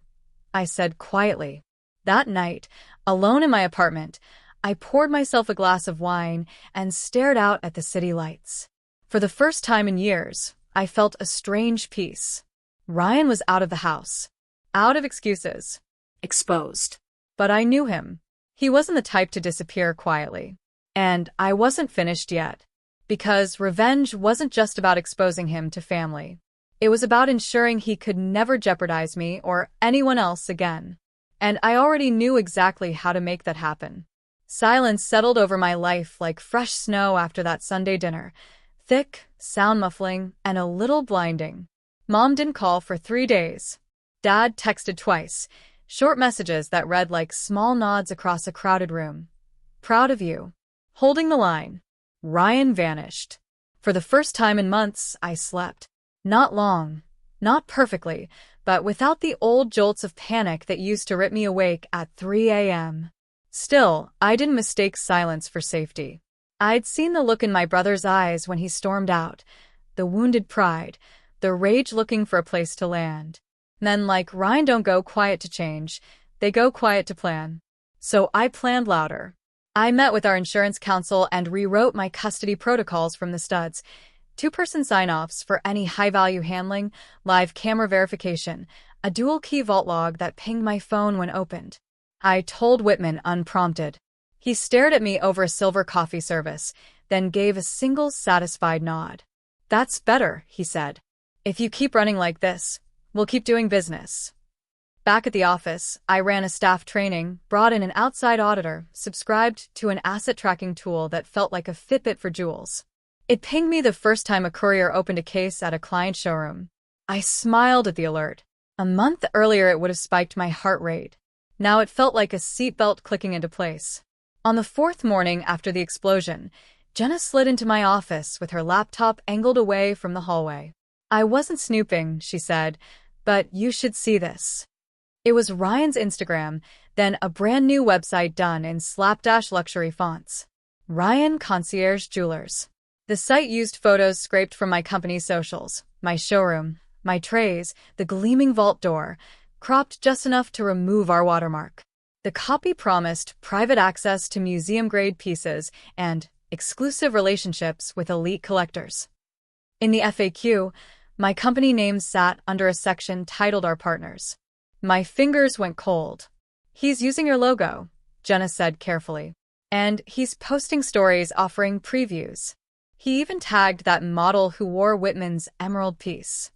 I said quietly. That night, alone in my apartment, I poured myself a glass of wine and stared out at the city lights. For the first time in years, I felt a strange peace. Ryan was out of the house. Out of excuses. Exposed. But I knew him. He wasn't the type to disappear quietly. And I wasn't finished yet. Because revenge wasn't just about exposing him to family. It was about ensuring he could never jeopardize me or anyone else again. And I already knew exactly how to make that happen. Silence settled over my life like fresh snow after that Sunday dinner. Thick, sound muffling, and a little blinding. Mom didn't call for 3 days. Dad texted twice, short messages that read like small nods across a crowded room. "Proud of you." Holding the line. Ryan vanished. For the first time in months, I slept. Not long, not perfectly, but without the old jolts of panic that used to rip me awake at 3 a.m. Still, I didn't mistake silence for safety. I'd seen the look in my brother's eyes when he stormed out, the wounded pride, the rage looking for a place to land. Men like Ryan don't go quiet to change, they go quiet to plan. So I planned louder. I met with our insurance counsel and rewrote my custody protocols from the studs. 2-person sign-offs for any high-value handling, live camera verification, a dual-key vault log that pinged my phone when opened. I told Whitman unprompted. He stared at me over a silver coffee service, then gave a single satisfied nod. "That's better," he said. "If you keep running like this, we'll keep doing business." Back at the office, I ran a staff training, brought in an outside auditor, subscribed to an asset tracking tool that felt like a Fitbit for jewels. It pinged me the first time a courier opened a case at a client showroom. I smiled at the alert. A month earlier it would have spiked my heart rate. Now it felt like a seatbelt clicking into place. On the 4th morning after the explosion, Jenna slid into my office with her laptop angled away from the hallway. "I wasn't snooping," she said, "but you should see this." It was Ryan's Instagram, then a brand new website done in slapdash luxury fonts. Ryan Concierge Jewelers. The site used photos scraped from my company's socials, my showroom, my trays, the gleaming vault door, cropped just enough to remove our watermark. The copy promised private access to museum-grade pieces and exclusive relationships with elite collectors. In the FAQ, My company name sat under a section titled Our Partners. My fingers went cold. He's using your logo, Jenna said carefully. And he's posting stories offering previews. He even tagged that model who wore Whitman's emerald piece.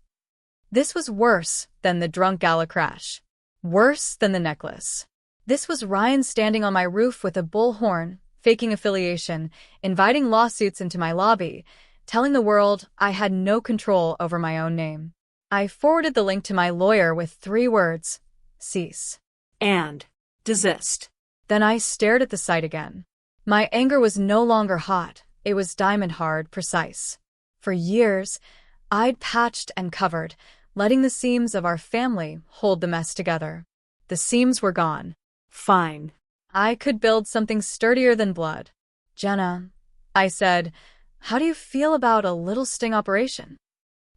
This was worse than the drunk gala crash. Worse than the necklace. This was Ryan standing on my roof with a bullhorn, faking affiliation, inviting lawsuits into my lobby, telling the world I had no control over my own name. I forwarded the link to my lawyer with 3 words: cease. And desist. Then I stared at the site again. My anger was no longer hot, it was diamond-hard, precise. For years, I'd patched and covered, letting the seams of our family hold the mess together. The seams were gone. Fine. I could build something sturdier than blood. Jenna, I said, how do you feel about a little sting operation?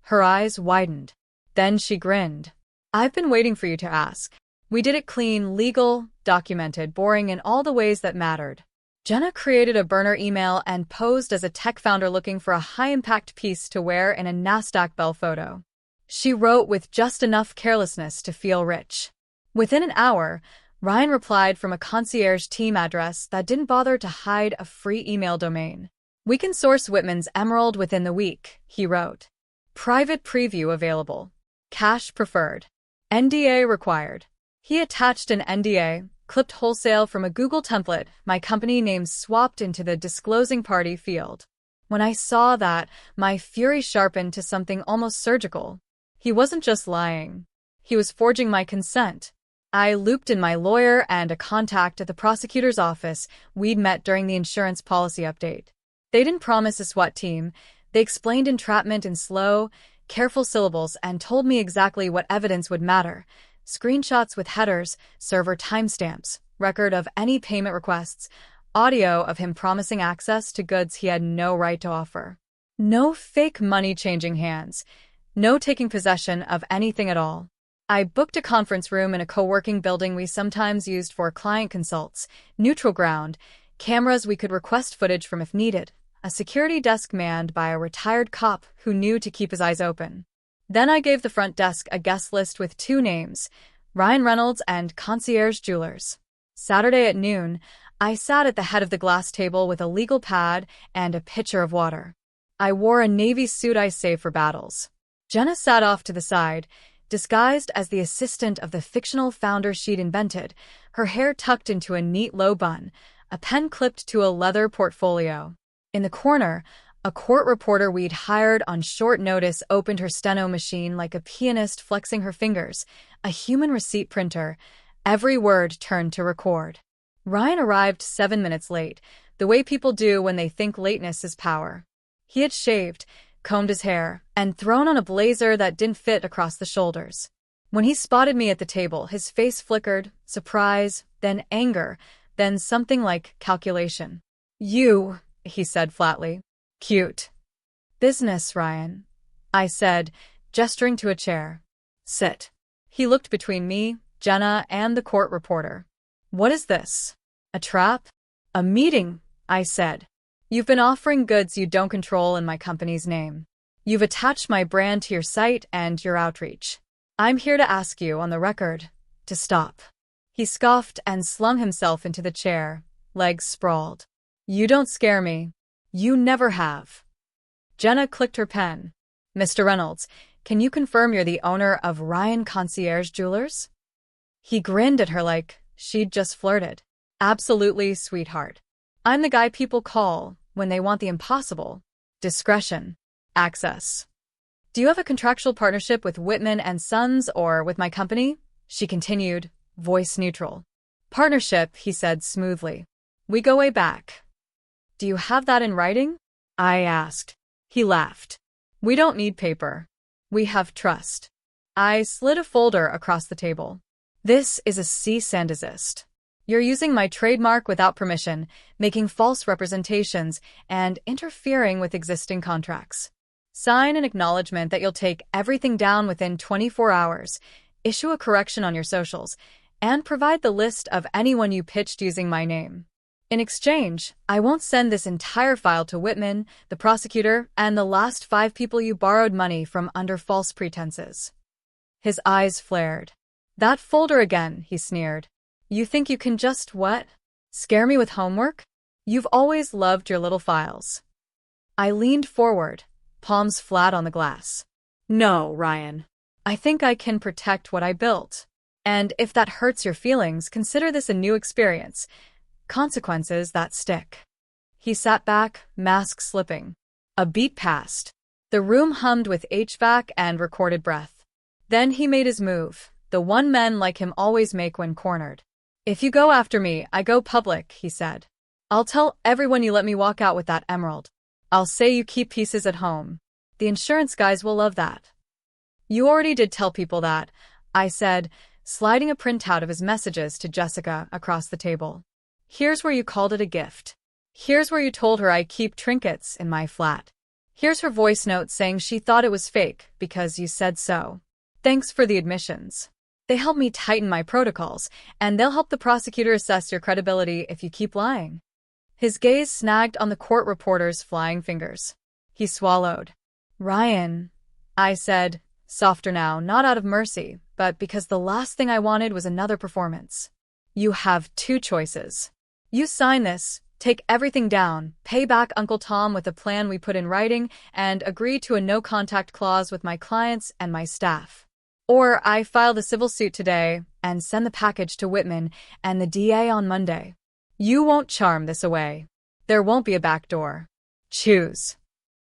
Her eyes widened. Then she grinned. I've been waiting for you to ask. We did it clean, legal, documented, boring in all the ways that mattered. Jenna created a burner email and posed as a tech founder looking for a high-impact piece to wear in a NASDAQ bell photo. She wrote with just enough carelessness to feel rich. Within an hour, Ryan replied from a concierge team address that didn't bother to hide a free email domain. We can source Whitman's emerald within the week, he wrote. Private preview available. Cash preferred. NDA required. He attached an NDA, clipped wholesale from a Google template, my company name swapped into the disclosing party field. When I saw that, my fury sharpened to something almost surgical. He wasn't just lying. He was forging my consent. I looped in my lawyer and a contact at the prosecutor's office we'd met during the insurance policy update. They didn't promise a SWAT team. They explained entrapment in slow, careful syllables and told me exactly what evidence would matter. Screenshots with headers, server timestamps, record of any payment requests, audio of him promising access to goods he had no right to offer. No fake money changing hands. No taking possession of anything at all. I booked a conference room in a co-working building we sometimes used for client consults, neutral ground, cameras we could request footage from if needed, a security desk manned by a retired cop who knew to keep his eyes open. Then I gave the front desk a guest list with 2 names, Ryan Reynolds and Concierge Jewelers. Saturday at noon, I sat at the head of the glass table with a legal pad and a pitcher of water. I wore a navy suit I saved for battles. Jenna sat off to the side, disguised as the assistant of the fictional founder she'd invented, her hair tucked into a neat low bun, a pen clipped to a leather portfolio. In the corner, a court reporter we'd hired on short notice opened her steno machine like a pianist flexing her fingers, a human receipt printer, every word turned to record. Ryan arrived 7 minutes late, the way people do when they think lateness is power. He had shaved, combed his hair, and thrown on a blazer that didn't fit across the shoulders. When he spotted me at the table, his face flickered, surprise, then anger, then something like calculation. You, he said flatly. Cute. Business, Ryan, I said, gesturing to a chair. Sit. He looked between me, Jenna, and the court reporter. What is this? A trap? A meeting, I said. You've been offering goods you don't control in my company's name. You've attached my brand to your site and your outreach. I'm here to ask you, on the record, to stop. He scoffed and slung himself into the chair, legs sprawled. You don't scare me. You never have. Jenna clicked her pen. Mr. Reynolds, can you confirm you're the owner of Ryan Concierge Jewelers? He grinned at her like she'd just flirted. Absolutely, sweetheart. I'm the guy people call when they want the impossible. Discretion. Access. Do you have a contractual partnership with Whitman and Sons or with my company? She continued, voice neutral. Partnership, he said smoothly. We go way back. Do you have that in writing? I asked. He laughed. We don't need paper. We have trust. I slid a folder across the table. This is a cease and desist. You're using my trademark without permission, making false representations, and interfering with existing contracts. Sign an acknowledgement that you'll take everything down within 24 hours, issue a correction on your socials, and provide the list of anyone you pitched using my name. In exchange, I won't send this entire file to Whitman, the prosecutor, and the last 5 people you borrowed money from under false pretenses. His eyes flared. That folder again, he sneered. You think you can just what? Scare me with homework? You've always loved your little files. I leaned forward, palms flat on the glass. No, Ryan. I think I can protect what I built. And if that hurts your feelings, consider this a new experience. Consequences that stick. He sat back, mask slipping. A beat passed. The room hummed with HVAC and recorded breath. Then he made his move, the one men like him always make when cornered. If you go after me, I go public, he said. I'll tell everyone you let me walk out with that emerald. I'll say you keep pieces at home. The insurance guys will love that. You already did tell people that, I said, sliding a printout of his messages to Jessica across the table. Here's where you called it a gift. Here's where you told her I keep trinkets in my flat. Here's her voice note saying she thought it was fake because you said so. Thanks for the admissions. They help me tighten my protocols, and they'll help the prosecutor assess your credibility if you keep lying. His gaze snagged on the court reporter's flying fingers. He swallowed. Ryan, I said, softer now, not out of mercy, but because the last thing I wanted was another performance. You have 2 choices. You sign this, take everything down, pay back Uncle Tom with a plan we put in writing, and agree to a no-contact clause with my clients and my staff. Or I file the civil suit today and send the package to Whitman and the DA on Monday. You won't charm this away. There won't be a back door. Choose.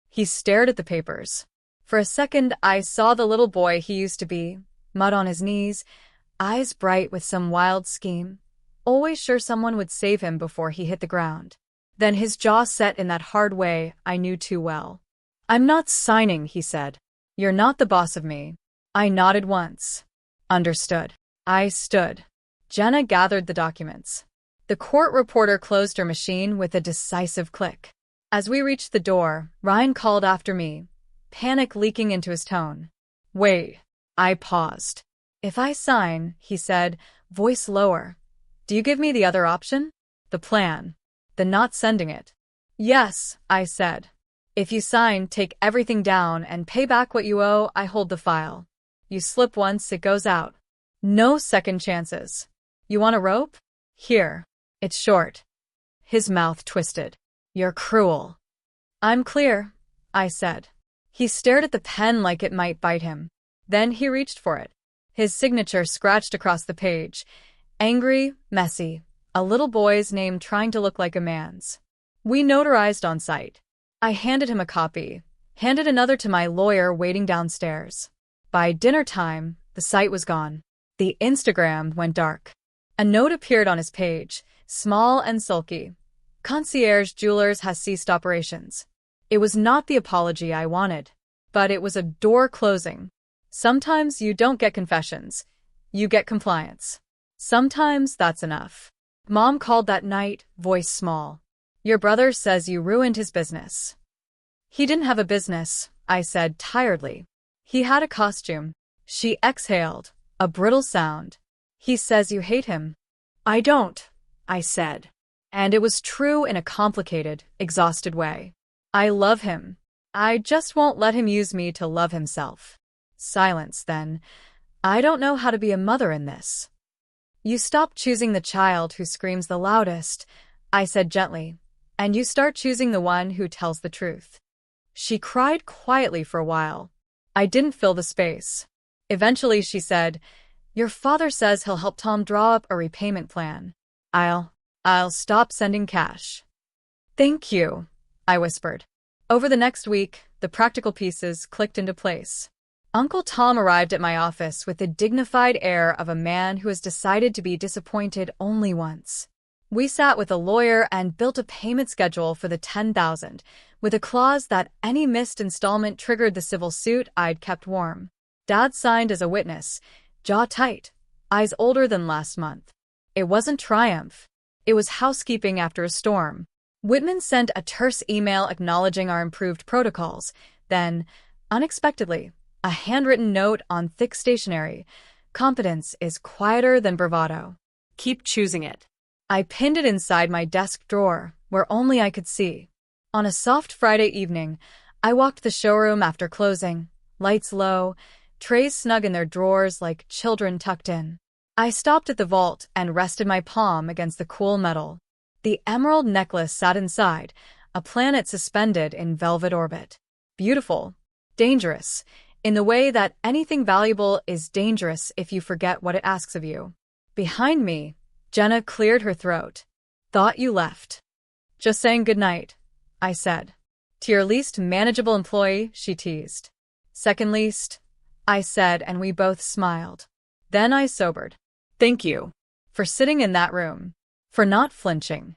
He stared at the papers. For a second, I saw the little boy he used to be, mud on his knees, eyes bright with some wild scheme, always sure someone would save him before he hit the ground. Then his jaw set in that hard way I knew too well. I'm not signing, he said. You're not the boss of me. I nodded once. Understood. I stood. Jenna gathered the documents. The court reporter closed her machine with a decisive click. As we reached the door, Ryan called after me, panic leaking into his tone. Wait. I paused. If I sign, he said, voice lower. Do you give me the other option? The plan. The not sending it. Yes, I said. If you sign, take everything down and pay back what you owe, I hold the file. You slip once, it goes out. No second chances. You want a rope? Here. It's short. His mouth twisted. You're cruel. I'm clear, I said. He stared at the pen like it might bite him. Then he reached for it. His signature scratched across the page. Angry, messy, a little boy's name trying to look like a man's. We notarized on site. I handed him a copy, handed another to my lawyer waiting downstairs. By dinner time, the site was gone. The Instagram went dark. A note appeared on his page, small and sulky. Concierge Jewelers has ceased operations. It was not the apology I wanted, but it was a door closing. Sometimes you don't get confessions. You get compliance. Sometimes that's enough. Mom called that night, voice small. Your brother says you ruined his business. He didn't have a business, I said tiredly. He had a costume. She exhaled, a brittle sound. He says you hate him. I don't, I said. And it was true in a complicated, exhausted way. I love him. I just won't let him use me to love himself. Silence, then. I don't know how to be a mother in this. You stop choosing the child who screams the loudest, I said gently, and you start choosing the one who tells the truth. She cried quietly for a while. I didn't fill the space. Eventually she said, Your father says he'll help Tom draw up a repayment plan. I'll stop sending cash. Thank you, I whispered. Over the next week, the practical pieces clicked into place. Uncle Tom arrived at my office with the dignified air of a man who has decided to be disappointed only once. We sat with a lawyer and built a payment schedule for the $10,000, with a clause that any missed installment triggered the civil suit I'd kept warm. Dad signed as a witness, jaw tight, eyes older than last month. It wasn't triumph. It was housekeeping after a storm. Whitman sent a terse email acknowledging our improved protocols. Then, unexpectedly, a handwritten note on thick stationery. Competence is quieter than bravado. Keep choosing it. I pinned it inside my desk drawer, where only I could see. On a soft Friday evening, I walked the showroom after closing, lights low, trays snug in their drawers like children tucked in. I stopped at the vault and rested my palm against the cool metal. The emerald necklace sat inside, a planet suspended in velvet orbit. Beautiful. Dangerous. In the way that anything valuable is dangerous if you forget what it asks of you. Behind me, Jenna cleared her throat. Thought you left. Just saying goodnight, I said. To your least manageable employee, she teased. Second least, I said, and we both smiled. Then I sobered. Thank you. For sitting in that room. For not flinching.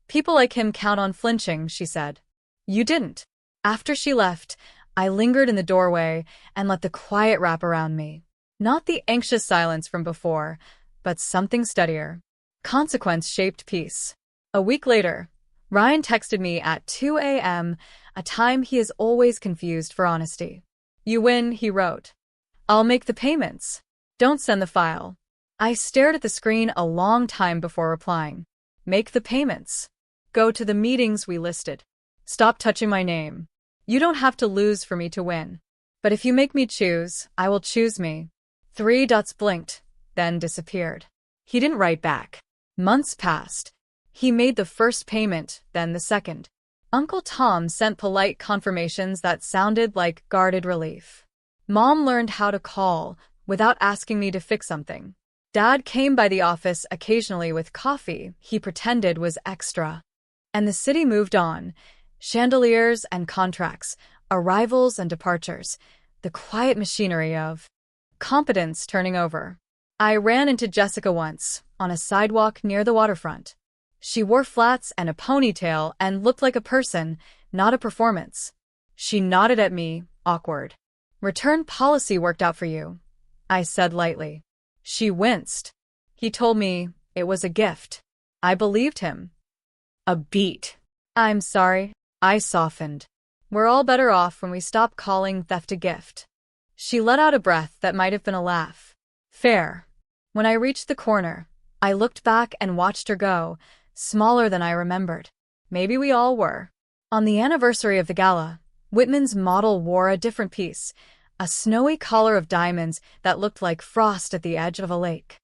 People like him count on flinching, she said. You didn't. After she left, I lingered in the doorway and let the quiet wrap around me. Not the anxious silence from before, but something steadier. Consequence-shaped peace. A week later, Ryan texted me at 2 a.m., a time he is always confused for honesty. You win, he wrote. I'll make the payments. Don't send the file. I stared at the screen a long time before replying. Make the payments. Go to the meetings we listed. Stop touching my name. You don't have to lose for me to win. But if you make me choose, I will choose me. 3 dots blinked, then disappeared. He didn't write back. Months passed. He made the first payment, then the second. Uncle Tom sent polite confirmations that sounded like guarded relief. Mom learned how to call without asking me to fix something. Dad came by the office occasionally with coffee he pretended was extra. And the city moved on. Chandeliers and contracts, arrivals and departures, the quiet machinery of competence turning over. I ran into Jessica once, on a sidewalk near the waterfront. She wore flats and a ponytail and looked like a person, not a performance. She nodded at me, awkward. Return policy worked out for you, I said lightly. She winced. He told me it was a gift. I believed him. A beat. I'm sorry, I softened. We're all better off when we stop calling theft a gift. She let out a breath that might have been a laugh. Fair. When I reached the corner, I looked back and watched her go, smaller than I remembered. Maybe we all were. On the anniversary of the gala, Whitman's model wore a different piece, a snowy collar of diamonds that looked like frost at the edge of a lake.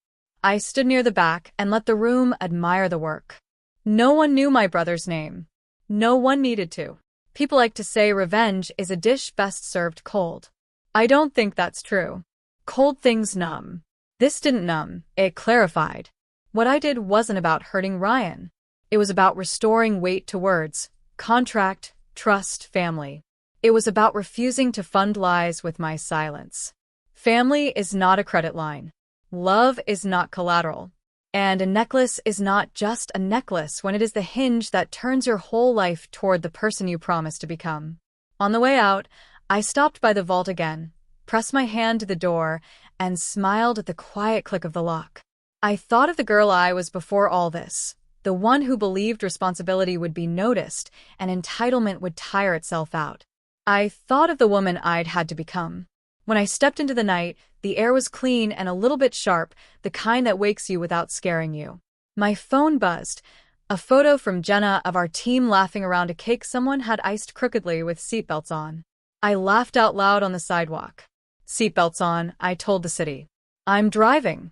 I stood near the back and let the room admire the work. No one knew my brother's name. No one needed to. People like to say revenge is a dish best served cold. I don't think that's true. Cold things numb. This didn't numb, it clarified. What I did wasn't about hurting Ryan. It was about restoring weight to words, contract, trust, family. It was about refusing to fund lies with my silence. Family is not a credit line. Love is not collateral. And a necklace is not just a necklace when it is the hinge that turns your whole life toward the person you promised to become. On the way out, I stopped by the vault again, pressed my hand to the door, and smiled at the quiet click of the lock. I thought of the girl I was before all this, the one who believed responsibility would be noticed and entitlement would tire itself out. I thought of the woman I'd had to become. When I stepped into the night, the air was clean and a little bit sharp, the kind that wakes you without scaring you. My phone buzzed. A photo from Jenna of our team laughing around a cake someone had iced crookedly with seatbelts on. I laughed out loud on the sidewalk. Seatbelts on, I told the city. I'm driving.